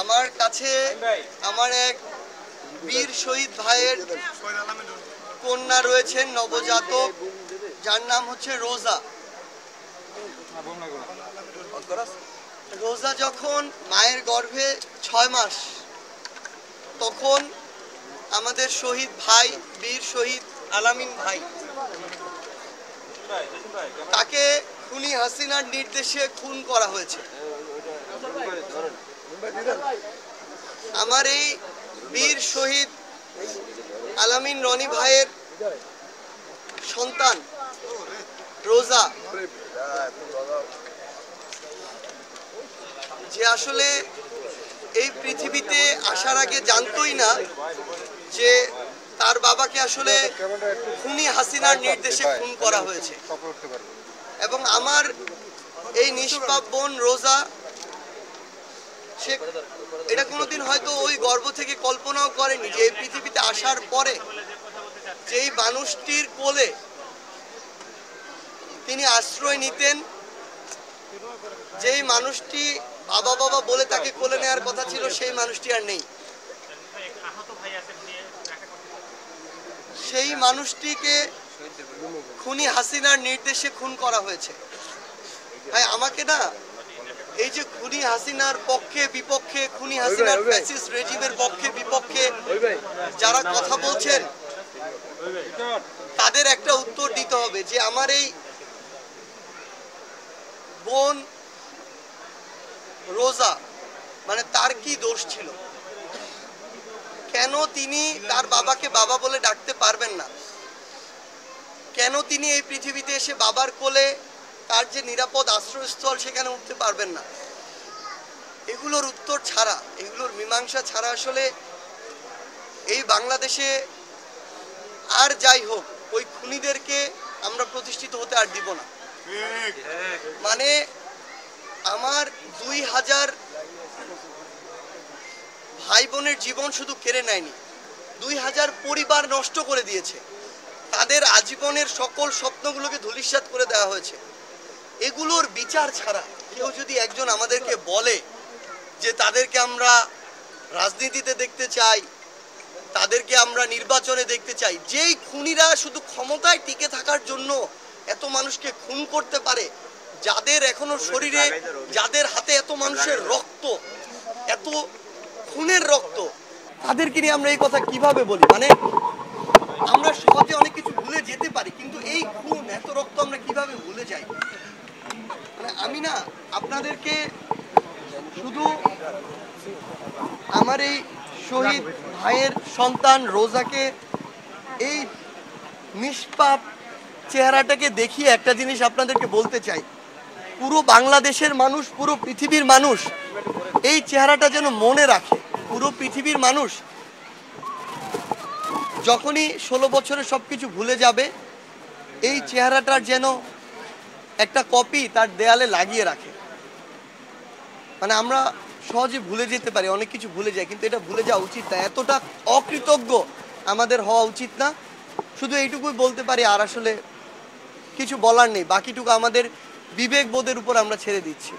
আমার কাছে আমার এক বীর শহীদ ভাইয়ের কন্যা রয়েছেন নবজাতক, যার নাম হচ্ছে রোজা। রোজা যখন মায়ের গর্ভে 6 মাস, তখন আমাদের শহীদ ভাই বীর শহীদ আলামিন ভাই, তাকে খুনি হাসিনার নির্দেশে খুন করা হয়েছে। আমার এই বীর শহীদ আলামিন রনি ভাইয়ের সন্তান রোজা, যে আসলে এই পৃথিবীতে আসার আগে জানতোই না যে তার বাবাকে আসলে খুনি হাসিনার নির্দেশে খুন করা হয়েছে। এবং আমার এই নিষ্পাপ বোন রোজা, সে এটা কোনোদিন হয়তো ওই গর্ভ থেকে কল্পনাও করেনি যে এই পৃথিবীতে আসার পরে যেই মানুষটির কোলে তিনি আশ্রয় নিতেন, যেই মানুষটি বাবা বাবা বলে তাকে কোলে নেওয়ার কথা ছিল, সেই মানুষটি আর নেই। সেই মানুষটিকে খুনি হাসিনার নির্দেশে খুন করা হয়েছে। ভাই, আমাকে না এই যে খুনি হাসিনার পক্ষে বিপক্ষে, খুনি হাসিনার ফ্যাসিস্ট রেজিমের পক্ষে বিপক্ষে যারা কথা বলছেন, তাদের একটা উত্তর দিতে হবে যে আমার এই বোন রোজা, মানে তার কি দোষ ছিল? কেন তিনি তার বাবাকে বাবা বলে ডাকতে পারবেন না? কেন তিনি এই পৃথিবীতে এসে বাবার কোলে, তার যে নিরাপদ আশ্রয়স্থল, সেখানে উঠতে পারবেন না? এগুলোর উত্তর ছাড়া, এগুলোর মীমাংসা ছাড়া আসলে এই বাংলাদেশে আর যাই হোক, ওই খুনিদেরকে আমরা প্রতিষ্ঠিত হতে আর দিব না। মানে আমার 2000 ভাই বোনের জীবন শুধু কেড়ে নেয়নি, 2000 পরিবার নষ্ট করে দিয়েছে। তাদের আজীবনের সকল স্বপ্নগুলোকে ধূলিসাৎ করে দেওয়া হয়েছে। এগুলোর বিচার ছাড়া কেউ যদি একজন আমাদেরকে বলে যে তাদেরকে আমরা রাজনীতিতে দেখতে চাই, তাদেরকে আমরা নির্বাচনে দেখতে চাই, যেই খুনিরা শুধু ক্ষমতায় টিকে থাকার জন্য এত মানুষকে খুন করতে পারে, যাদের এখনো শরীরে, যাদের হাতে এত মানুষের রক্ত, এত খুনের রক্ত, তাদেরকে নিয়ে আমরা এই কথা কিভাবে বলি? মানে আমরা সহজে অনেক কিছু ভুলে যেতে পারি, কিন্তু এই খুন, এত রক্ত আমরা কিভাবে ভুলে যাই? মানে আমি না আপনাদেরকে শুধু আমার এই শহীদ ভাইয়ের সন্তান রোজাকে, এই নিষ্পাপ চেহারাটাকে দেখিয়ে একটা জিনিস আপনাদেরকে বলতে চাই। পুরো বাংলাদেশের মানুষ, পুরো পৃথিবীর মানুষ এই চেহারাটা যেন মনে রাখে। পুরো পৃথিবীর মানুষ যখনই 16 বছরে সবকিছু ভুলে যাবে, এই চেহারাটার যেন একটা কপি তার দেয়ালে লাগিয়ে রাখে। মানে আমরা সহজে ভুলে যেতে পারি, অনেক কিছু ভুলে যাই, কিন্তু এটা ভুলে যাওয়া উচিত না। এতটা অকৃতজ্ঞ আমাদের হওয়া উচিত না। শুধু এইটুকুই বলতে পারি, আর আসলে কিছু বলার নেই। বাকিটুকু আমাদের বিবেকবোধের উপর আমরা ছেড়ে দিচ্ছি।